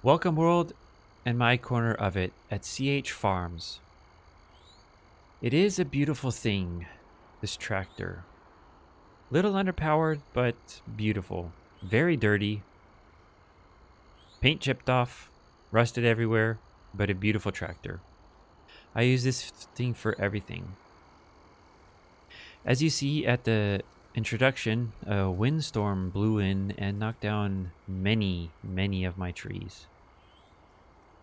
Welcome world and my corner of it at CH Farms. It is a beautiful thing, this tractor. Little underpowered, but beautiful. Very dirty. Paint chipped off, rusted everywhere, but a beautiful tractor. I use this thing for everything. As you see at the introduction, a windstorm blew in and knocked down many of my trees.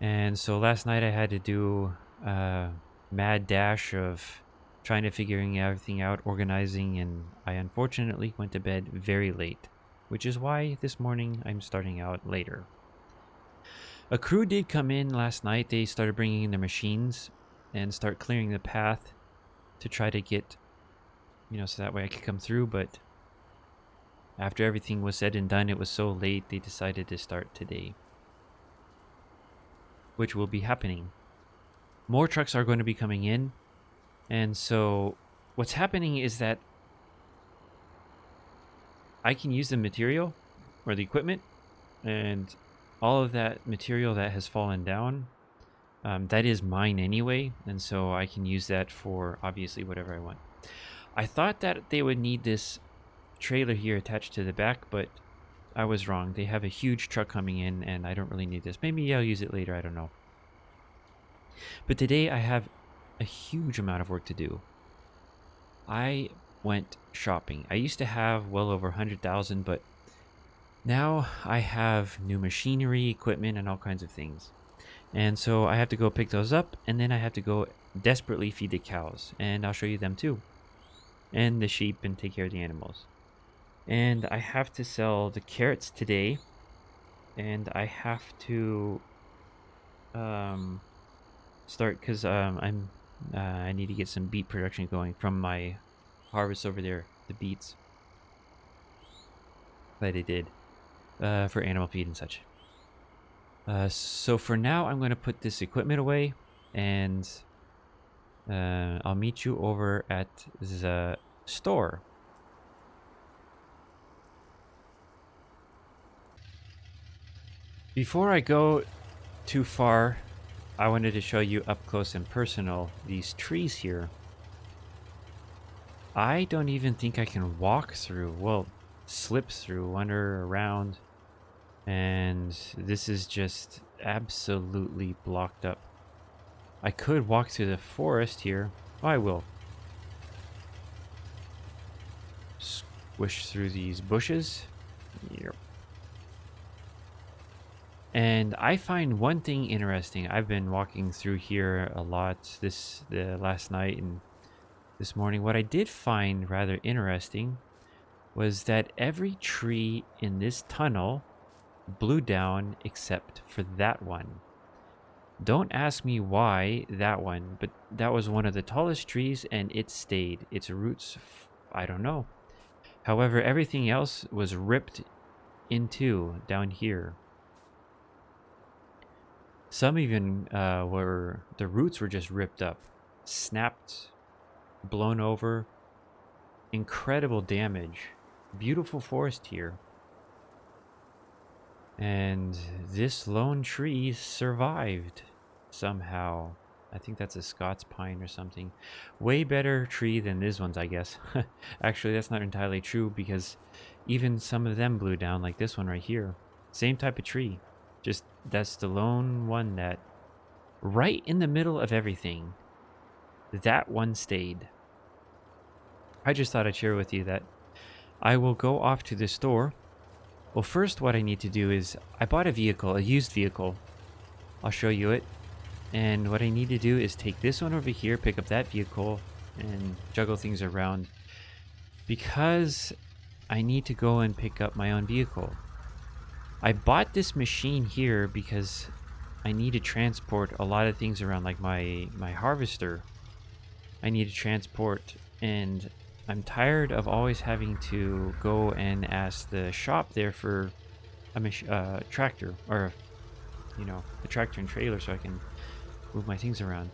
And so last night I had to do a mad dash of trying to figuring everything out, organizing, and I unfortunately went to bed very late, which is why this morning I'm starting out later. A crew did come in last night. They started bringing in their machines and start clearing the path to try to get, so that way I could come through, but after everything was said and done, it was so late they decided to start today, which will be happening. More trucks are going to be coming in, and so what's happening is that I can use the material or the equipment, and all of that material that has fallen down, that is mine anyway, and so I can use that for obviously whatever I want. I thought that they would need this trailer here attached to the back, but I was wrong. They have a huge truck coming in and I don't really need this. Maybe I'll use it later, I don't know. But today I have a huge amount of work to do. I went shopping. I used to have well over 100,000, but now I have new machinery, equipment, and all kinds of things. And so I have to go pick those up, and then I have to go desperately feed the cows, and I'll show you them too. And the sheep, and take care of the animals. And I have to sell the carrots today, and I have to start because I need to get some beet production going from my harvest over there, the beets that I did for animal feed and such. So for now, I'm going to put this equipment away, and I'll meet you over at the store. Before I go too far, I wanted to show you up close and personal these trees here. I don't even think I can walk through, well, slip through, under, around, and this is just absolutely blocked up. I could walk through the forest here. Oh, I will. Squish through these bushes. Yep. And I find one thing interesting. I've been walking through here a lot the last night and this morning. What I did find rather interesting was that every tree in this tunnel blew down except for that one. Don't ask me why that one, but that was one of the tallest trees and it stayed. Its roots, I don't know. However, everything else was ripped in two down here. Some even the roots were just ripped up, snapped, blown over. Incredible damage. Beautiful forest here. And this lone tree survived somehow. I think that's a Scots pine or something. Way better tree than these ones, I guess. Actually, that's not entirely true because even some of them blew down, like this one right here. Same type of tree. Just that's the lone one that right in the middle of everything, that one stayed. I just thought I'd share with you that I will go off to the store. Well, first what I need to do is I bought a vehicle, a used vehicle. I'll show you it. And what I need to do is take this one over here, pick up that vehicle, and juggle things around because I need to go and pick up my own vehicle. I bought this machine here because I need to transport a lot of things around, like my harvester. I need to transport, and I'm tired of always having to go and ask the shop there for a tractor, or a tractor and trailer so I can move my things around.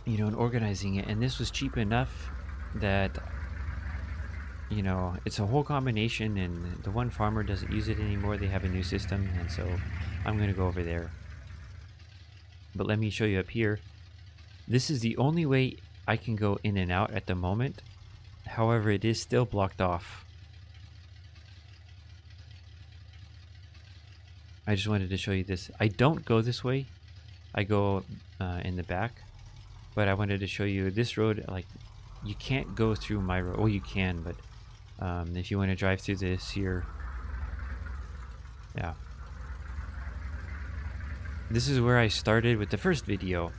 And organizing it. And this was cheap enough that you know, it's a whole combination, and the one farmer doesn't use it anymore. They have a new system, and so I'm going to go over there. But let me show you up here. This is the only way I can go in and out at the moment. However, it is still blocked off. I just wanted to show you this. I don't go this way. I go in the back. But I wanted to show you this road. Like, you can't go through my road. Well, you can, but if you want to drive through this here, yeah. This is where I started with the first video.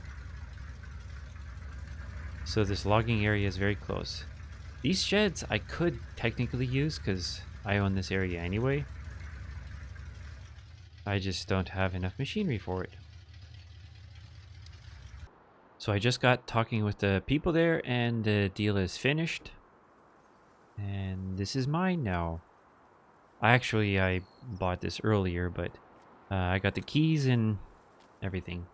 So this logging area is very close. These sheds I could technically use because I own this area anyway. I just don't have enough machinery for it. So I just got talking with the people there, and the deal is finished. And this is mine now. I bought this earlier, but I got the keys and everything.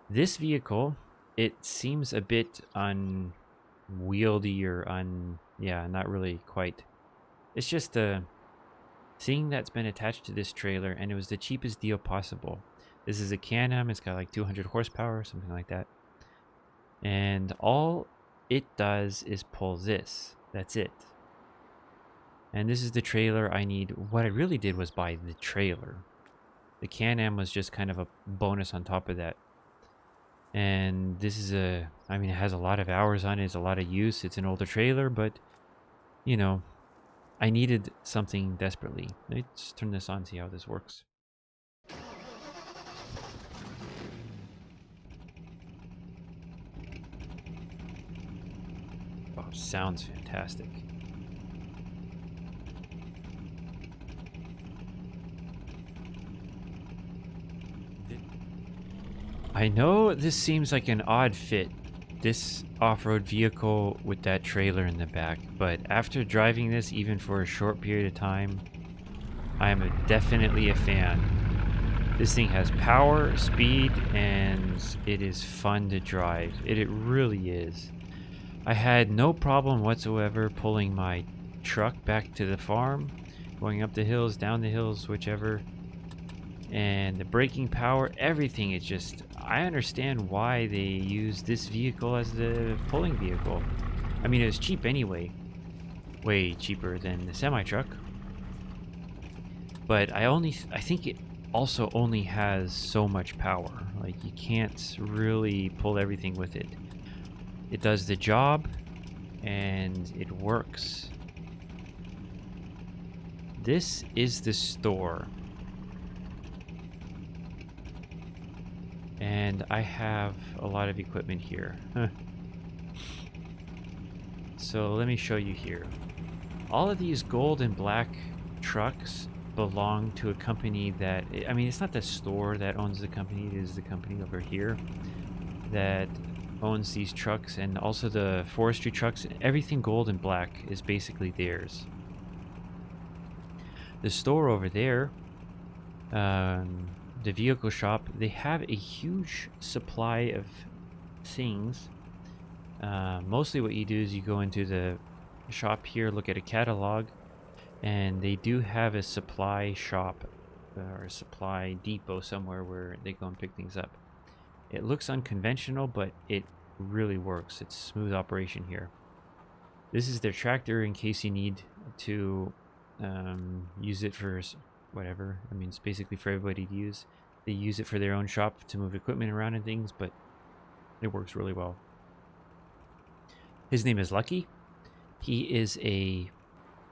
This vehicle, it seems a bit unwieldy or yeah, not really quite. It's just a thing that's been attached to this trailer, and it was the cheapest deal possible. This is a Can-Am. It's got like 200 horsepower or something like that. And all it does is pull this. That's it. And this is the trailer I need. What I really did was buy the trailer. The Can-Am was just kind of a bonus on top of that. And this is I mean, it has a lot of hours on it. It's a lot of use. It's an older trailer, but, you know, I needed something desperately. Let's turn this on, see how this works. Oh, sounds fantastic. I know this seems like an odd fit, this off-road vehicle with that trailer in the back, but after driving this even for a short period of time, I am definitely a fan. This thing has power, speed, and it is fun to drive. It really is. I had no problem whatsoever pulling my truck back to the farm, going up the hills, down the hills, whichever. And the braking power, everything is just... I understand why they use this vehicle as the pulling vehicle. I mean, it was cheap anyway. Way cheaper than the semi-truck. But I think it also only has so much power. Like, you can't really pull everything with it. It does the job, and it works. This is the store. And I have a lot of equipment here. So let me show you here. All of these gold and black trucks belong to a company that... I mean, it's not the store that owns the company. It is the company over here that owns these trucks, and also the forestry trucks. Everything gold and black is basically theirs. The store over there, the vehicle shop, they have a huge supply of things. Mostly what you do is you go into the shop here, look at a catalog, and they do have a supply shop or a supply depot somewhere where they go and pick things up. It looks unconventional, but it really works. It's smooth operation here. This is their tractor in case you need to use it for whatever. I mean, it's basically for everybody to use. They use it for their own shop to move equipment around and things, but it works really well. His name is Lucky. He is an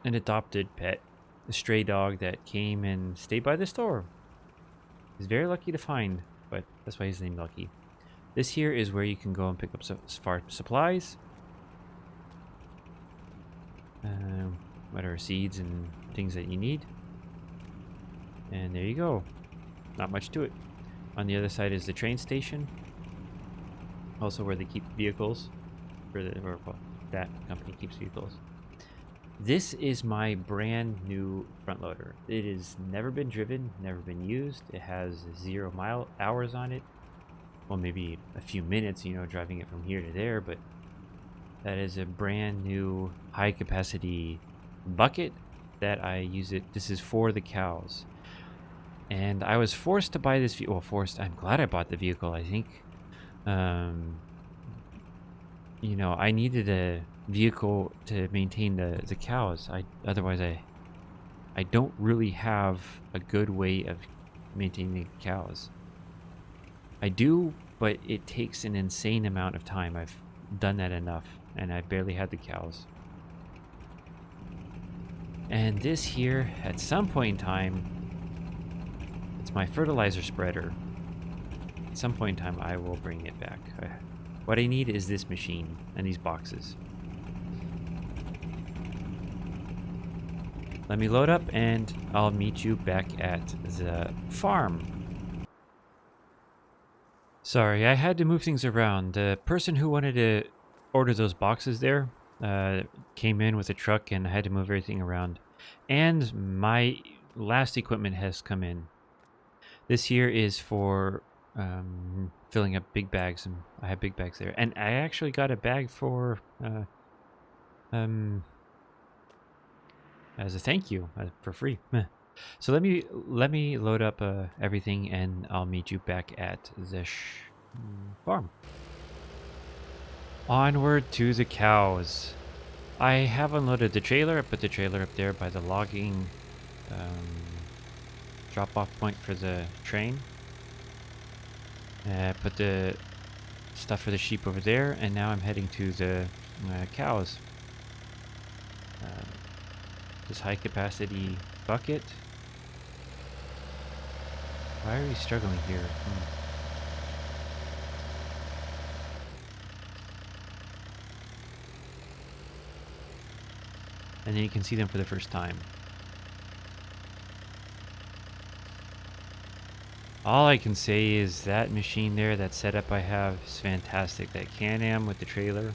adopted pet, a stray dog that came and stayed by the store. He's very lucky to find, but that's why he's named Lucky. This here is where you can go and pick up farm supplies. Whatever seeds and things that you need. And there you go. Not much to it. On the other side is the train station. Also where they keep vehicles. That company keeps vehicles. This is my brand new front loader. It has never been driven, never been used. It has 0 hours on it. Well, maybe a few minutes, you know, driving it from here to there, but that is a brand new high capacity bucket that I use it. This is for the cows. And I was forced to buy this vehicle. Well, forced. I'm glad I bought the vehicle, I think. You know, I needed a vehicle to maintain the cows. Otherwise I don't really have a good way of maintaining the cows. I do, but it takes an insane amount of time. I've done that enough, and I barely had the cows. And this here, at some point in time, it's my fertilizer spreader. At some point in time, I will bring it back. What I need is this machine and these boxes. Let me load up, and I'll meet you back at the farm. Sorry, I had to move things around. The person who wanted to order those boxes there came in with a truck, and I had to move everything around. And my last equipment has come in. This here is for filling up big bags, and I have big bags there. And I actually got a bag for as a thank you for free. So let me load up everything, and I'll meet you back at the farm. Onward to the cows. I have unloaded the trailer. I put the trailer up there by the logging drop-off point for the train. Put the stuff for the sheep over there, and now I'm heading to the cows. This high-capacity bucket. Why are we struggling here? And then you can see them for the first time. All I can say is that machine there, that setup I have, is fantastic. That Can-Am with the trailer.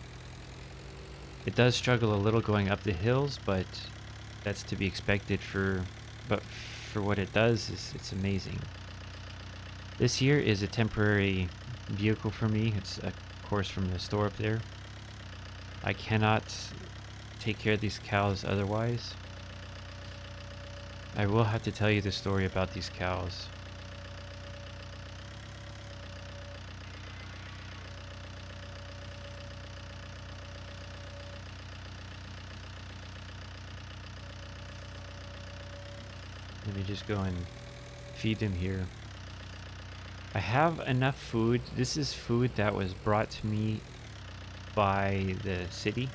It does struggle a little going up the hills, but that's to be expected for what it does, it's amazing. This here is a temporary vehicle for me. It's of course from the store up there. I cannot take care of these cows otherwise. I will have to tell you the story about these cows. Let me just go and feed them here. I have enough food. This is food that was brought to me by the city.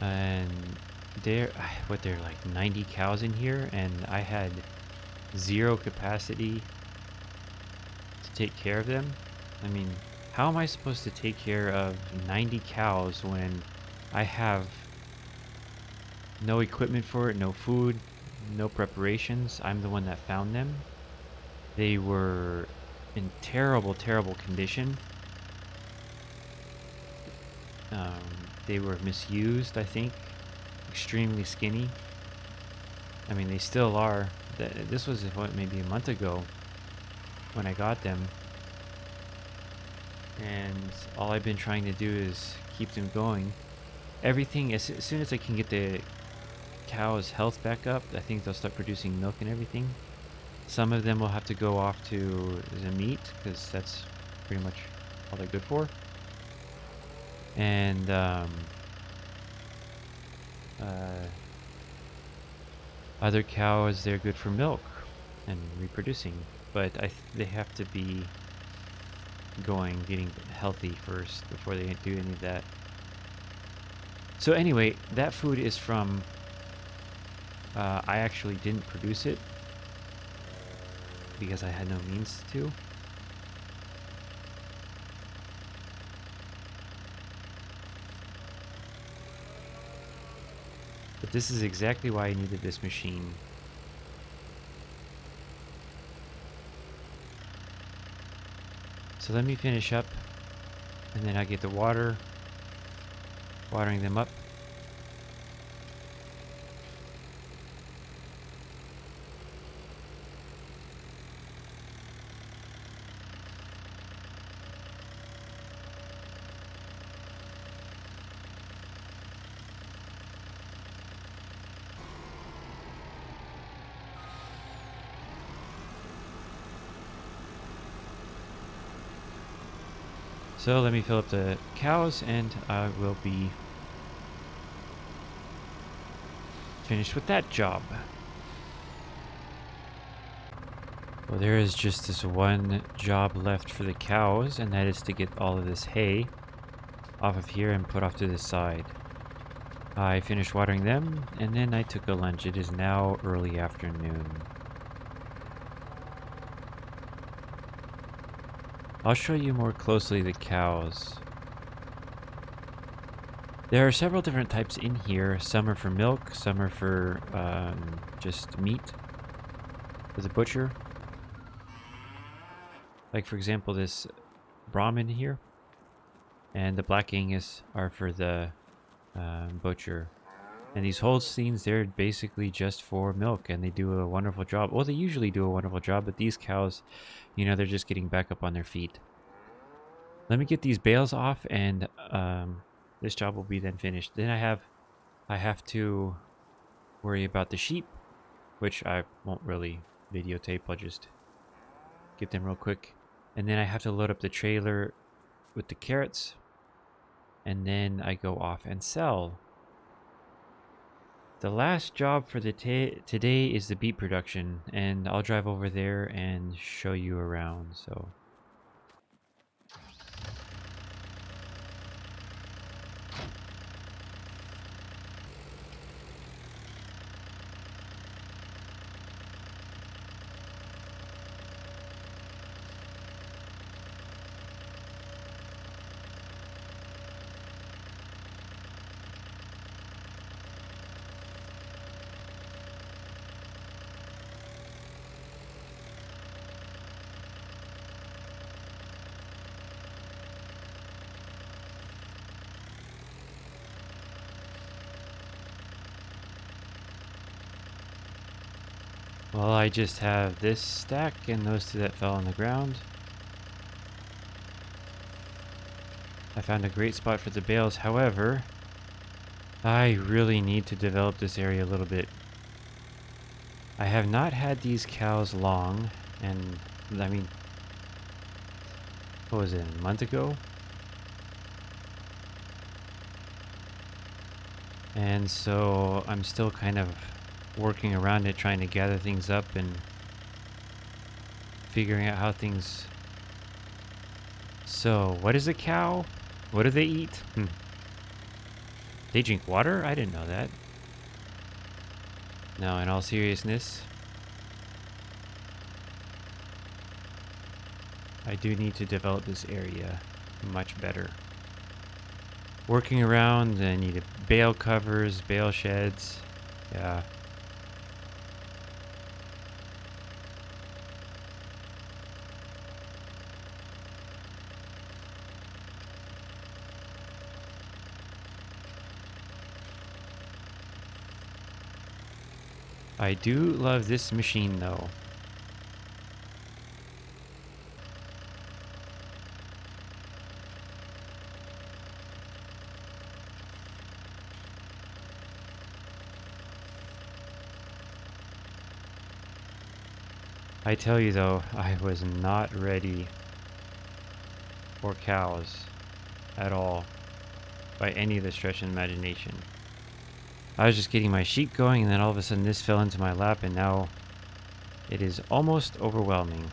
And there are like 90 cows in here, and I had zero capacity to take care of them. I mean, how am I supposed to take care of 90 cows when I have no equipment for it, no food, no preparations? I'm the one that found them. They were in terrible, terrible condition. They were misused, I think. Extremely skinny. I mean, they still are. This was, what, maybe a month ago when I got them. And all I've been trying to do is keep them going. Everything, as soon as I can get the cows' health back up, I think they'll start producing milk and everything. Some of them will have to go off to the meat, because that's pretty much all they're good for. And other cows, they're good for milk and reproducing, but they have to be getting healthy first before they do any of that. So anyway, that food is from I actually didn't produce it because I had no means to. But this is exactly why I needed this machine. So let me finish up, and then I get the watering them up. So let me fill up the cows and I will be finished with that job. Well, there is just this one job left for the cows, and that is to get all of this hay off of here and put off to the side. I finished watering them, and then I took a lunch. It is now early afternoon. I'll show you more closely the cows. There are several different types in here. Some are for milk, some are for just meat for the butcher. Like, for example, this Brahmin here and the Black Angus are for the butcher. And these Holsteins, they're basically just for milk, and they do a wonderful job. Well, they usually do a wonderful job, but these cows, you know, they're just getting back up on their feet. Let me get these bales off, and this job will be then finished. Then I have to worry about the sheep, which I won't really videotape. I'll just get them real quick. And then I have to load up the trailer with the carrots, and then I go off and sell. The last job for the today is the beet production, and I'll drive over there and show you around. So well, I just have this stack and those two that fell on the ground. I found a great spot for the bales. However, I really need to develop this area a little bit. I have not had these cows long, and I mean, what was it, a month ago? And so I'm still kind of working around it, trying to gather things up and figuring out how things... So, what is a cow? What do they eat? They drink water? I didn't know that. No, in all seriousness, I do need to develop this area much better. Working around, I need bale covers, bale sheds. Yeah. I do love this machine though. I tell you though, I was not ready for cows at all by any of the stretch of imagination. I was just getting my sheep going, and then all of a sudden this fell into my lap, and now it is almost overwhelming.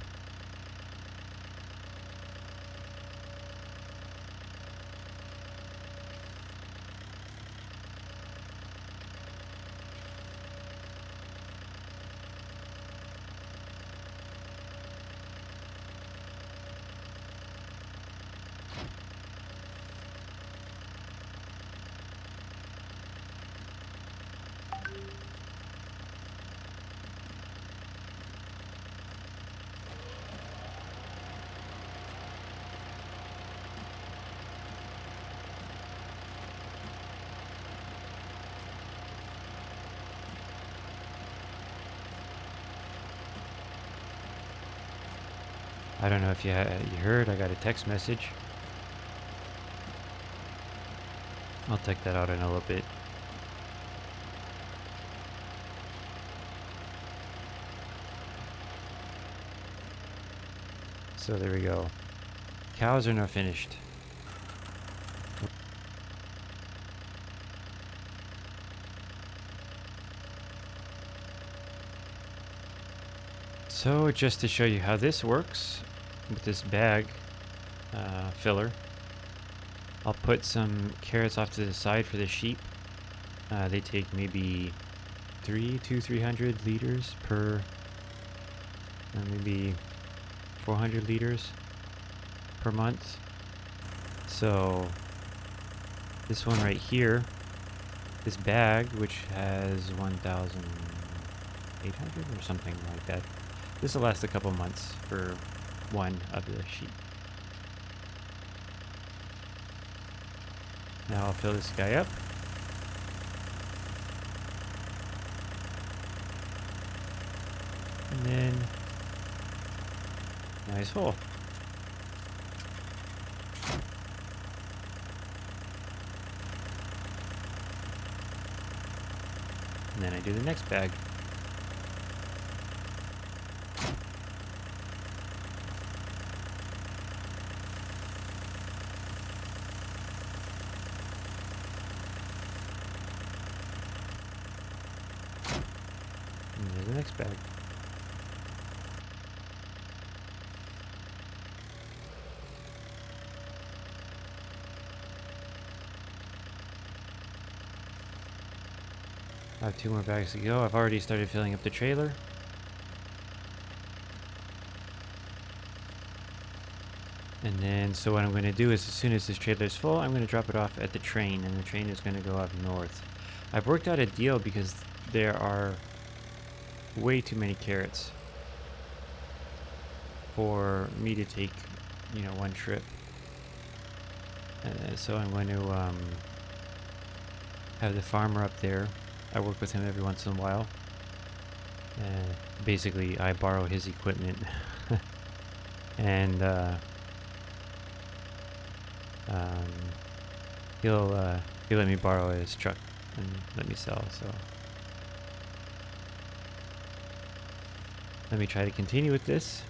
I don't know if you heard, I got a text message. I'll take that out in a little bit. So there we go. Cows are now finished. So just to show you how this works with this bag filler, I'll put some carrots off to the side for the sheep. They take maybe 300 liters per, maybe 400 liters per month. So this one right here, this bag, which has 1,800 or something like that, this will last a couple months for one of the sheep. Now I'll fill this guy up. And then, nice hole. And then I do the next bag. And there's the next bag. I have 2 more bags to go. I've already started filling up the trailer. And then, so what I'm going to do is, as soon as this trailer is full, I'm going to drop it off at the train, and the train is going to go up north. I've worked out a deal because there are way too many carrots for me to take, you know, one trip. So I'm going to have the farmer up there. I work with him every once in a while. Basically, I borrow his equipment, and he'll let me borrow his truck and let me sell. So let me try to continue with this.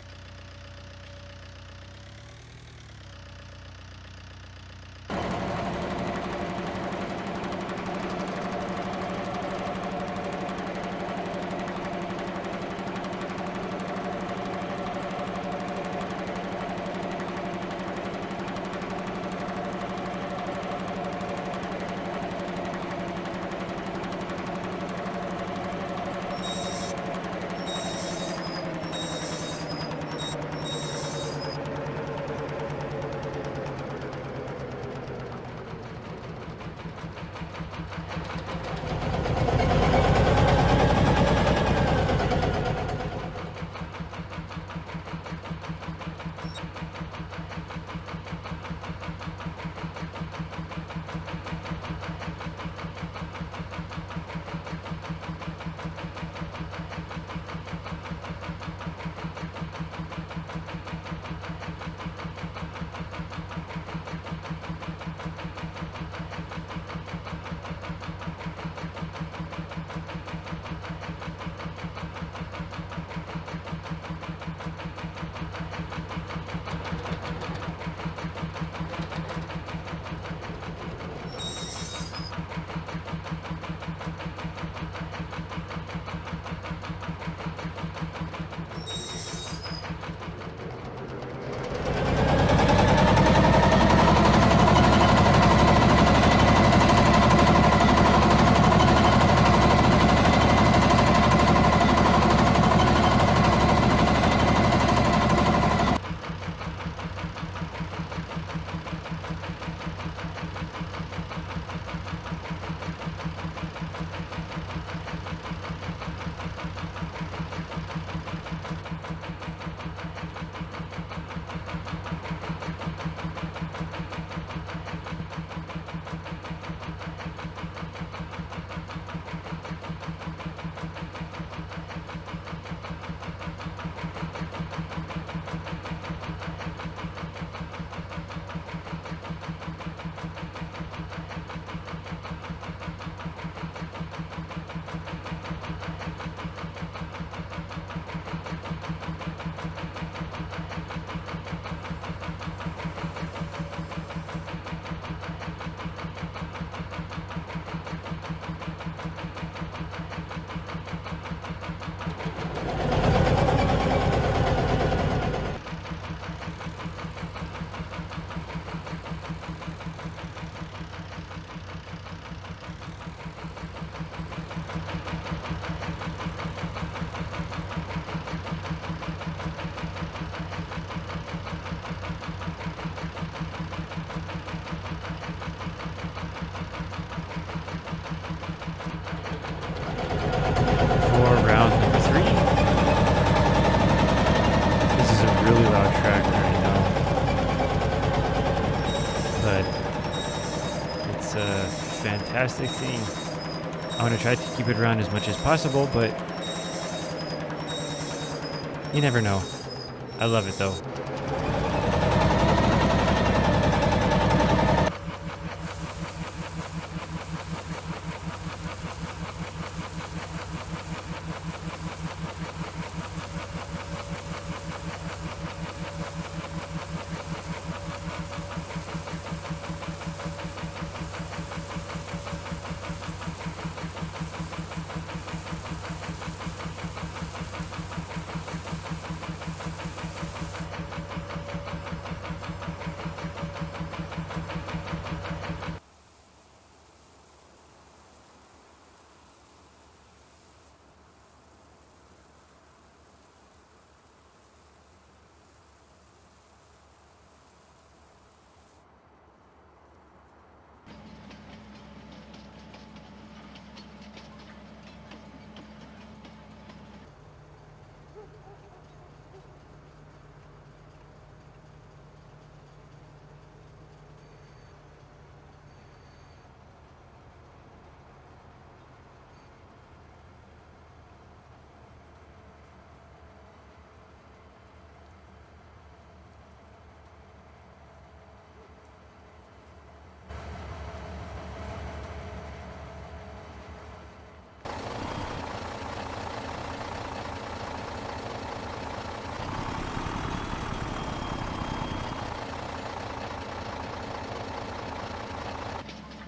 fantastic thing. I want to try to keep it around as much as possible, but you never know. I love it though.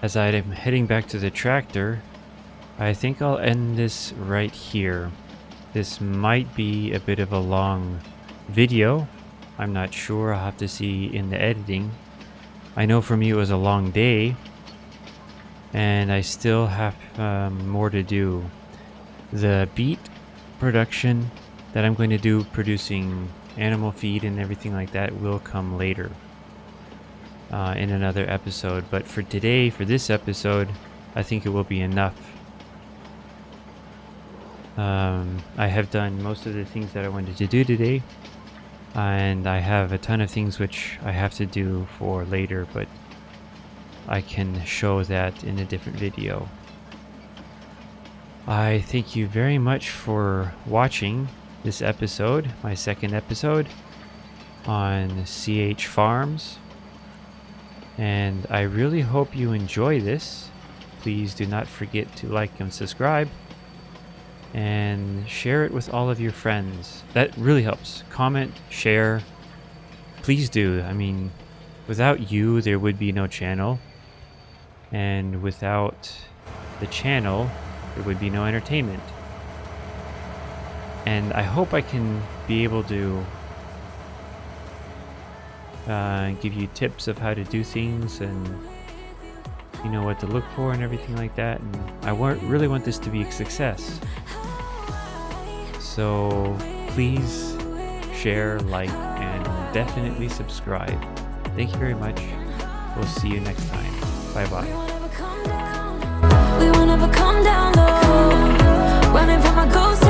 As I'm heading back to the tractor, I think I'll end this right here. This might be a bit of a long video. I'm not sure. I'll have to see in the editing. I know for me it was a long day, and I still have more to do. The beet production that I'm going to do, producing animal feed and everything like that, will come later. In another episode, but for today, for this episode, I think it will be enough. I have done most of the things that I wanted to do today, and I have a ton of things which I have to do for later, but I can show that in a different video. I thank you very much for watching this episode, my second episode on CH Farms. And I really hope you enjoy this. Please do not forget to like and subscribe, and share it with all of your friends. That really helps. Comment, share. Please do. I mean, without you, there would be no channel. And without the channel, there would be no entertainment. And I hope I can be able to give you tips of how to do things, and you know what to look for and everything like that. And I really want this to be a success. So please share, like, and definitely subscribe. Thank you very much. We'll see you next time. Bye bye. We won't ever come down low. Running from my ghost.